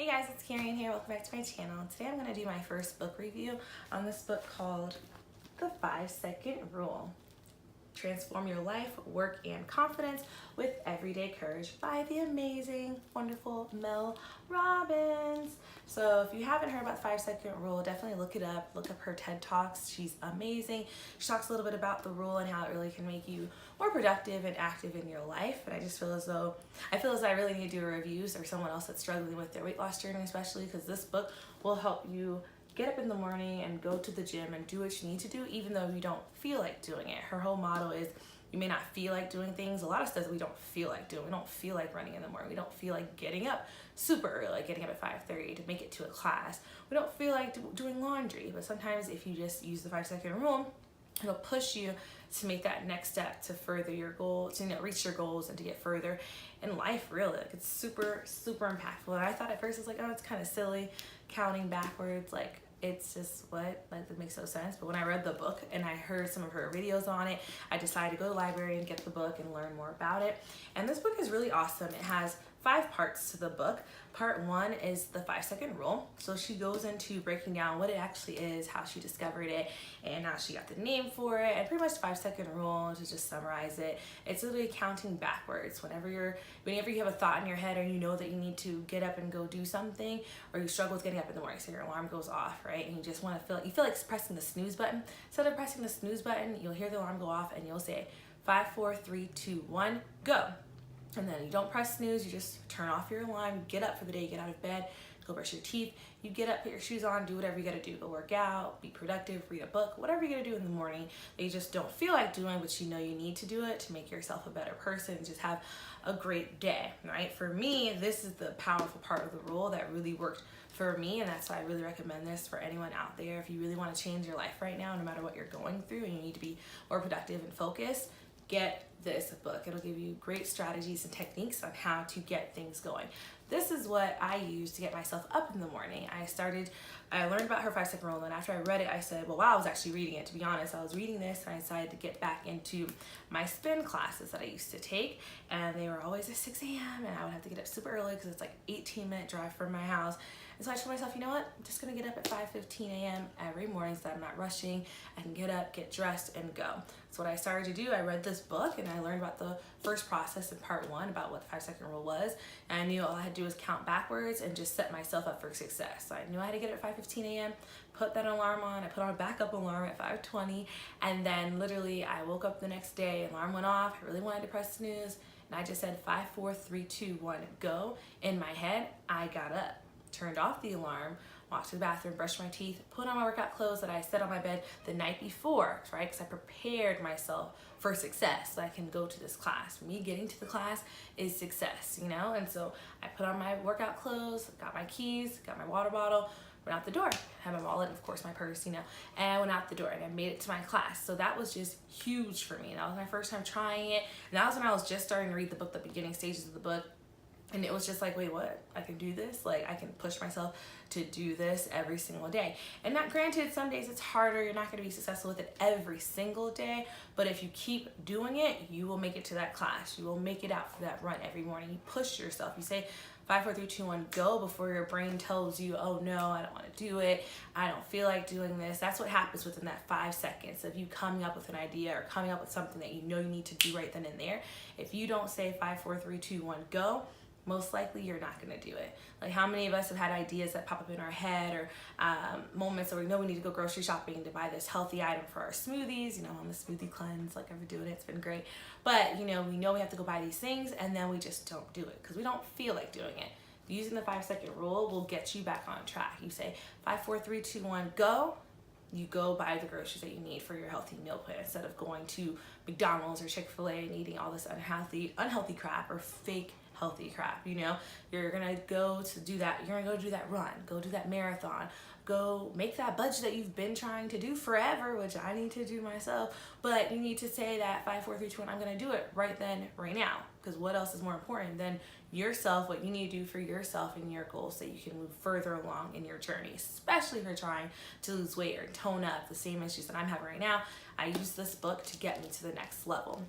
Hey guys, it's Karen here. Welcome back to my channel. Today I'm going to do my first book review on this book called The 5-Second Rule. Transform your life, work, and confidence with everyday courage by the amazing, wonderful Mel Robbins. So if you haven't heard about the 5-second rule, definitely look it up. Look up her TED Talks. She's amazing. She talks a little bit about the rule and how it really can make you more productive and active in your life. And I just feel as though I really need to do reviews or someone else that's struggling with their weight loss journey, especially because this book will help you get up in the morning and go to the gym and do what you need to do, even though you don't feel like doing it. Her whole motto is, you may not feel like doing things. A lot of stuff we don't feel like doing. We don't feel like running in the morning. We don't feel like getting up super early, like getting up at 5:30 to make it to a class. We don't feel like doing laundry. But sometimes if you just use the 5-second rule, it'll push you to make that next step to further your goals, to reach your goals and to get further in life, really. Like, it's super, super impactful. And I thought at first, it's like, oh, it's kind of silly counting backwards. Like, it's just what? Like, it makes no sense. But when I read the book and I heard some of her videos on it, I decided to go to the library and get the book and learn more about it. And this book is really awesome. It has 5 parts to the book. Part 1 is the 5-second rule. So she goes into breaking down what it actually is, how she discovered it, and how she got the name for it, and pretty much the 5-second rule, to just summarize it. It's literally counting backwards. Whenever you have a thought in your head, or you know that you need to get up and go do something, or you struggle with getting up in the morning, so your alarm goes off, right? And you just want to feel like pressing the snooze button. Instead of pressing the snooze button, you'll hear the alarm go off and you'll say 5, 4, 3, 2, 1, go. And then you don't press snooze, you just turn off your alarm, you get up for the day, you get out of bed, go brush your teeth, you get up, put your shoes on, do whatever you gotta do, go work out, be productive, read a book, whatever you gotta do in the morning that you just don't feel like doing, but you know you need to do it to make yourself a better person and just have a great day, right? For me, this is the powerful part of the rule that really worked for me, and that's why I really recommend this for anyone out there. If you really wanna change your life right now, no matter what you're going through, and you need to be more productive and focused, get this book. It'll give you great strategies and techniques on how to get things going. This is what I use to get myself up in the morning. I learned about her 5-second rule, and after I read it, I said, well, wow, I was actually reading it, to be honest. I was reading this, and I decided to get back into my spin classes that I used to take, and they were always at 6 a.m., and I would have to get up super early because it's like 18-minute drive from my house. And so I told myself, you know what, I'm just gonna get up at 5:15 a.m. every morning so that I'm not rushing. I can get up, get dressed, and go. So what I started to do, I read this book and I learned about the first process in part 1 about what the 5-second rule was. And I knew all I had to do was count backwards and just set myself up for success. So I knew I had to get up at 5:15 a.m., put that alarm on, I put on a backup alarm at 5:20, and then literally I woke up the next day, alarm went off, I really wanted to press snooze, and I just said 5, 4, 3, 2, 1, go. In my head, I got up, turned off the alarm, walked to the bathroom, brushed my teeth, put on my workout clothes that I set on my bed the night before, right? Because I prepared myself for success so I can go to this class. Me getting to the class is success, And so I put on my workout clothes, got my keys, got my water bottle, went out the door, had my wallet, of course my purse, and I went out the door and I made it to my class. So that was just huge for me. That was my first time trying it. And that was when I was just starting to read the book, the beginning stages of the book. And it was just like, wait, what? I can do this? Like, I can push myself to do this every single day. And not granted, some days it's harder. You're not going to be successful with it every single day. But if you keep doing it, you will make it to that class. You will make it out for that run every morning. You push yourself. You say 5, 4, 3, 2, 1, go before your brain tells you, oh no, I don't want to do it. I don't feel like doing this. That's what happens within that 5 seconds of you coming up with an idea or coming up with something that you know you need to do right then and there. If you don't say 5, 4, 3, 2, 1, go, most likely you're not going to do it. Like, how many of us have had ideas that pop up in our head, or moments where we know we need to go grocery shopping to buy this healthy item for our smoothies, on the smoothie cleanse, like, I've been doing it, it's been great. But, we know we have to go buy these things, and then we just don't do it because we don't feel like doing it. Using the 5-second rule will get you back on track. You say 5, 4, 3, 2, 1, go. You go buy the groceries that you need for your healthy meal plan instead of going to McDonald's or Chick-fil-A and eating all this unhealthy crap or fake healthy crap. You're gonna go to do that. You're gonna go do that run, go do that marathon, go make that budget that you've been trying to do forever, which I need to do myself. But you need to say that 5, 4, 3, 2, 1, I'm gonna do it right then, right now. Because what else is more important than yourself, what you need to do for yourself and your goals so you can move further along in your journey, especially if you're trying to lose weight or tone up, the same issues that I'm having right now. I use this book to get me to the next level.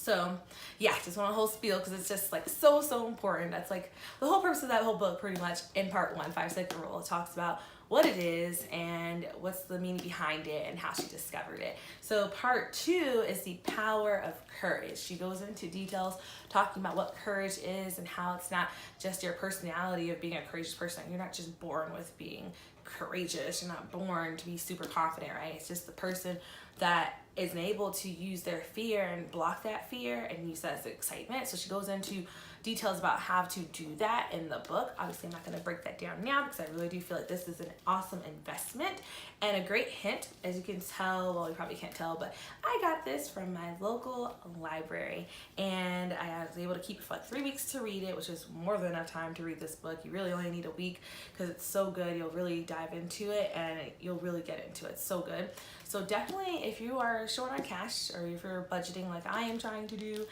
So yeah, just want a whole spiel because it's just like so important. That's like the whole purpose of that whole book pretty much in part 1, 5-second rule. It talks about what it is and what's the meaning behind it and how she discovered it. So part 2 is the power of courage. She goes into details talking about what courage is and how it's not just your personality of being a courageous person. You're not just born with being courageous. You're not born to be super confident, right? It's just the person that is able to use their fear and block that fear and use that as excitement. So she goes into details about how to do that in the book. Obviously, I'm not going to break that down now because I really do feel like this is an awesome investment and a great hint. As you can tell, well, you probably can't tell, but I got this from my local library and I was able to keep it for like 3 weeks to read it, which is more than enough time to read this book. You really only need a week because it's so good. You'll really dive into it and you'll really get into it. It's so good. So definitely, if you are short on cash or if you're budgeting like I am trying to do,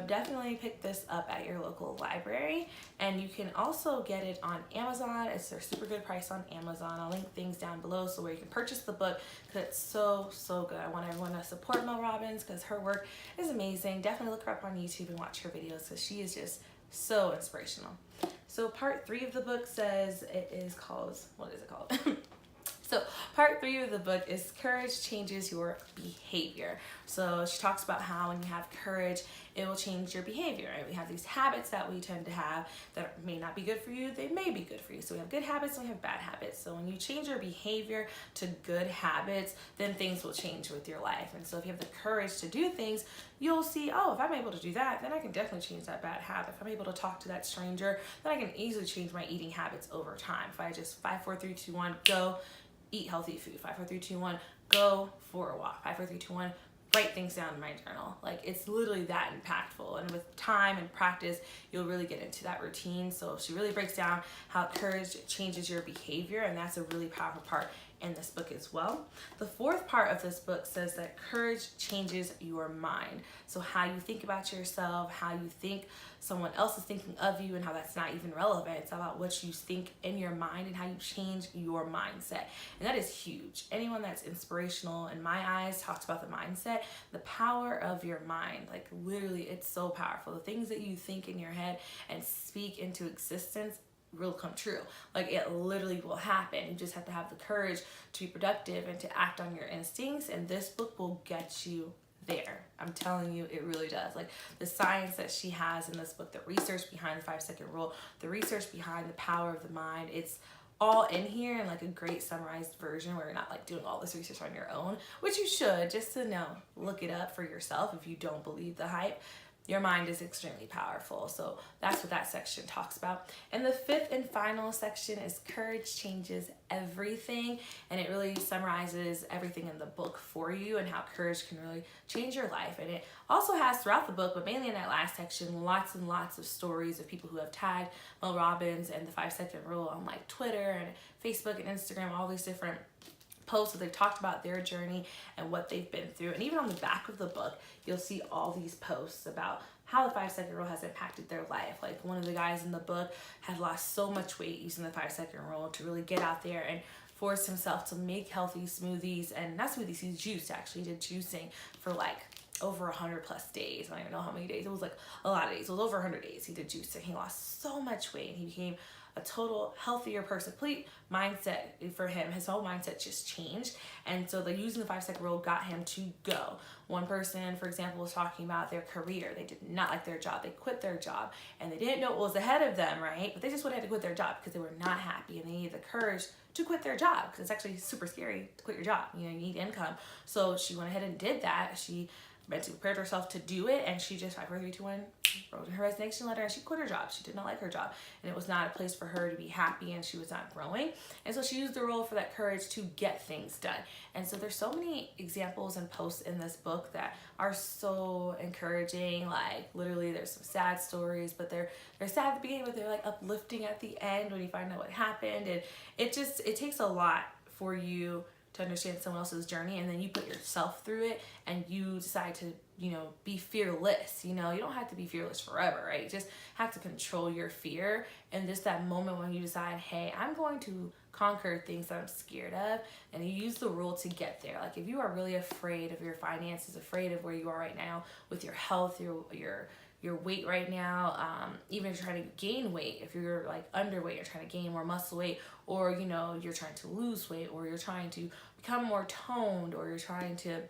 definitely pick this up at your local library. And you can also get it on Amazon. It's a super good price on Amazon. I'll link things down below so where you can purchase the book because it's so good. I want everyone to support Mel Robbins because her work is amazing. Definitely look her up on YouTube and watch her videos because she is just so inspirational. So part 3 of the book says it is called, what is it called? So part 3 of the book is courage changes your behavior. So she talks about how when you have courage, it will change your behavior. Right? We have these habits that we tend to have that may not be good for you. They may be good for you. So we have good habits and we have bad habits. So when you change your behavior to good habits, then things will change with your life. And so if you have the courage to do things, you'll see, oh, if I'm able to do that, then I can definitely change that bad habit. If I'm able to talk to that stranger, then I can easily change my eating habits over time. If I just 5, 4, 3, 2, 1, go. Eat healthy food. 5, 4, 3, 2, 1, go for a walk. 5, 4, 3, 2, 1, write things down in my journal. Like it's literally that impactful. And with time and practice, you'll really get into that routine. So she really breaks down how courage changes your behavior. And that's a really powerful part in this book as well. The 4th part of this book says that courage changes your mind. So how you think about yourself, how you think someone else is thinking of you and how that's not even relevant. It's about what you think in your mind and how you change your mindset. And that is huge. Anyone that's inspirational in my eyes talks about the mindset, the power of your mind. Like literally, it's so powerful. The things that you think in your head and speak into existence will come true. Like it literally will happen. You just have to have the courage to be productive and to act on your instincts. And this book will get you there. I'm telling you, it really does. Like the science that she has in this book, the research behind the 5-second rule, the research behind the power of the mind, it's all in here in like a great summarized version where you're not like doing all this research on your own, which you should just to know, look it up for yourself if you don't believe the hype. Your mind is extremely powerful. So that's what that section talks about. And the 5th and final section is courage changes everything. And it really summarizes everything in the book for you and how courage can really change your life. And it also has throughout the book, but mainly in that last section, lots and lots of stories of people who have tagged Mel Robbins and the 5-second rule on like Twitter and Facebook and Instagram, all these different posts where they've talked about their journey and what they've been through. And even on the back of the book, you'll see all these posts about how the 5-second rule has impacted their life. Like one of the guys in the book had lost so much weight using the 5-second rule to really get out there and force himself to make healthy smoothies, and not smoothies, he's juiced actually. He did juicing for like over 100+ days. I don't even know how many days. It was like a lot of days. It was over 100 days he did juicing. He lost so much weight and he became a total healthier person. Complete mindset for him. His whole mindset just changed. And so the using the 5-second rule got him to go. One person, for example, was talking about their career. They did not like their job. They quit their job and they didn't know what was ahead of them, right? But they just wanted to quit their job because they were not happy and they needed the courage to quit their job because it's actually super scary to quit your job. You know, you need income. So she went ahead and did that. She mentally prepared herself to do it, and she just 5, 4, 3, 2, 1 wrote in her resignation letter and she quit her job. She did not like her job and it was not a place for her to be happy and she was not growing. And so she used the role for that courage to get things done. And so there's so many examples and posts in this book that are so encouraging. Like literally there's some sad stories, but they're sad at the beginning, but they're like uplifting at the end when you find out what happened. And it takes a lot for you to understand someone else's journey, and then you put yourself through it and you decide to be fearless. You don't have to be fearless forever, right? You just have to control your fear. And just that moment when you decide, hey, I'm going to conquer things that I'm scared of, and you use the rule to get there. Like if you are really afraid of your finances, afraid of where you are right now with your health, your weight right now, even if you're trying to gain weight, if you're like underweight, you're trying to gain more muscle weight, or you're trying to lose weight, or you're trying to become more toned, or you're trying to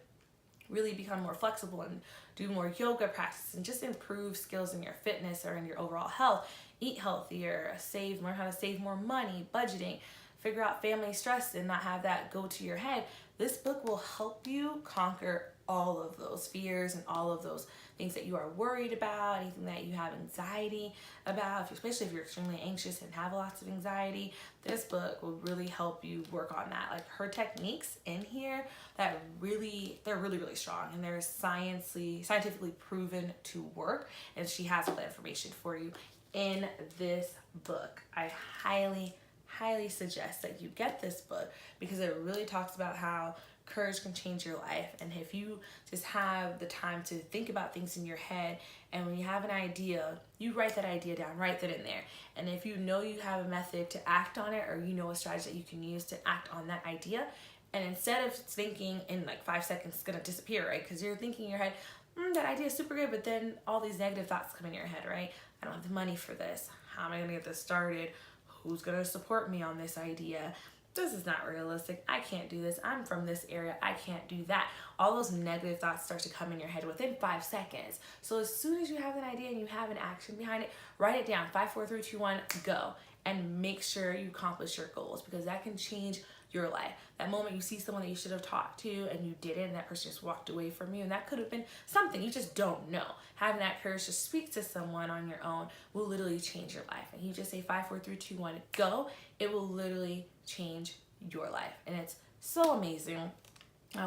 really become more flexible and do more yoga practice and just improve skills in your fitness or in your overall health, eat healthier, learn how to save more money, budgeting, figure out family stress and not have that go to your head. This book will help you conquer all of those fears and all of those things that you are worried about, anything that you have anxiety about, especially if you're extremely anxious and have lots of anxiety. This book will really help you work on that. Like her techniques in here, they're really, really strong, and they're scientifically proven to work, and she has all the information for you in this book. I highly suggest that you get this book because it really talks about how courage can change your life. And if you just have the time to think about things in your head, and when you have an idea, you write that idea down, write that in there. And if you have a method to act on it, or a strategy that you can use to act on that idea, and instead of thinking in like 5 seconds, it's gonna disappear, right? Because you're thinking in your head, that idea is super good, but then all these negative thoughts come in your head, right? I don't have the money for this. How am I gonna get this started? Who's gonna support me on this idea? This is not realistic. I can't do this. I'm from this area. I can't do that. All those negative thoughts start to come in your head within 5 seconds. So as soon as you have an idea and you have an action behind it, write it down. 5, 4, 3, 2, 1, go. And make sure you accomplish your goals, because that can change your life. That moment you see someone that you should have talked to and you didn't, and that person just walked away from you, and that could have been something you just don't know. Having that courage to speak to someone on your own will literally change your life. And you just say 5, 4, 3, 2, 1, go. It will literally change your life, and it's so amazing.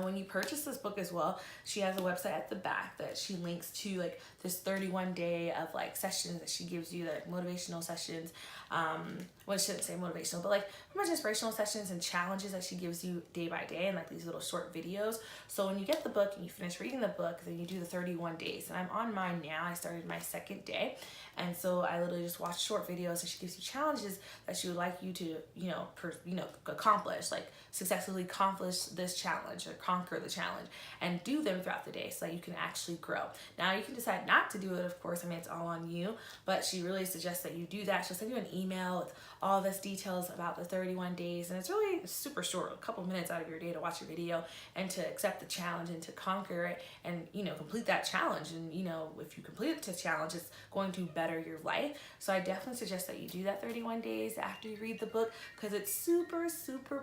When you purchase this book as well, she has a website at the back that she links to, like this 31-day of like sessions that she gives you, like motivational sessions. Well, I shouldn't say motivational, but like much inspirational sessions and challenges that she gives you day by day, and like these little short videos. So when you get the book and you finish reading the book, then you do the 31 days. And I'm on mine now. I started my 2nd day. And so I literally just watch short videos, and she gives you challenges that she would like you to, accomplish, like successfully accomplish this challenge or conquer the challenge, and do them throughout the day so that you can actually grow. Now you can decide not to do it, of course. I mean, it's all on you, but she really suggests that you do that. She'll send you an email with all this details about the 31 days, and it's really super short, a couple minutes out of your day to watch your video and to accept the challenge and to conquer it and complete that challenge. And if you complete the challenge, it's going to better your life. So I definitely suggest that you do that 31 days after you read the book, because it's super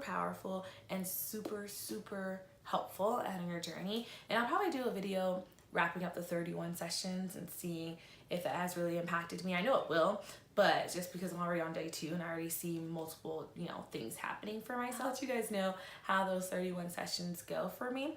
powerful and super helpful on your journey. And I'll probably do a video wrapping up the 31 sessions and seeing if it has really impacted me. I know it will, but just because I'm already on day 2 and I already see multiple, things happening for myself, I'll let you guys know how those 31 sessions go for me.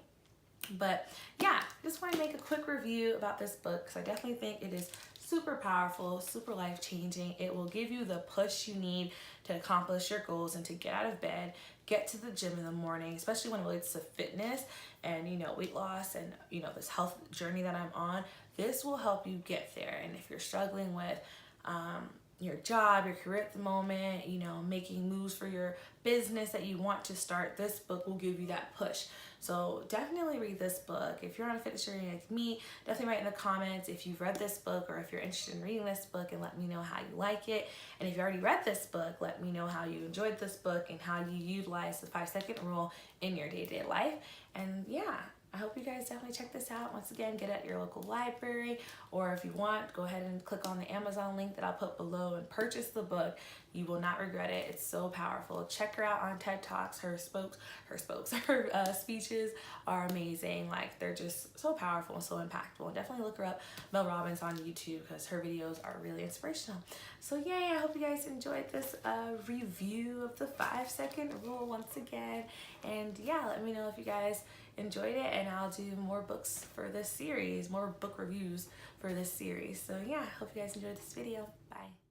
But yeah, just want to make a quick review about this book, because I definitely think it is super powerful, super life-changing. It will give you the push you need to accomplish your goals and to get out of bed, get to the gym in the morning, especially when it relates to fitness and weight loss and this health journey that I'm on. This will help you get there. And if you're struggling with your job, your career at the moment, making moves for your business that you want to start, this book will give you that push. So definitely read this book. If you're on a fitness journey like me, definitely write in the comments if you've read this book, or if you're interested in reading this book, and let me know how you like it. And if you already read this book, let me know how you enjoyed this book and how you utilize the 5-second rule in your day-to-day life. And yeah, I hope you guys definitely check this out. Once again, get it at your local library, or if you want, go ahead and click on the Amazon link that I'll put below and purchase the book. You will not regret it. It's so powerful. Check her out on TED Talks. Her speeches are amazing. Like, they're just so powerful and so impactful. And definitely look her up, Mel Robbins, on YouTube, because her videos are really inspirational. So yay, I hope you guys enjoyed this review of the 5-second rule once again. And yeah, let me know if you guys enjoyed it, and I'll do more books for this series, more book reviews for this series. So yeah, hope you guys enjoyed this video. Bye.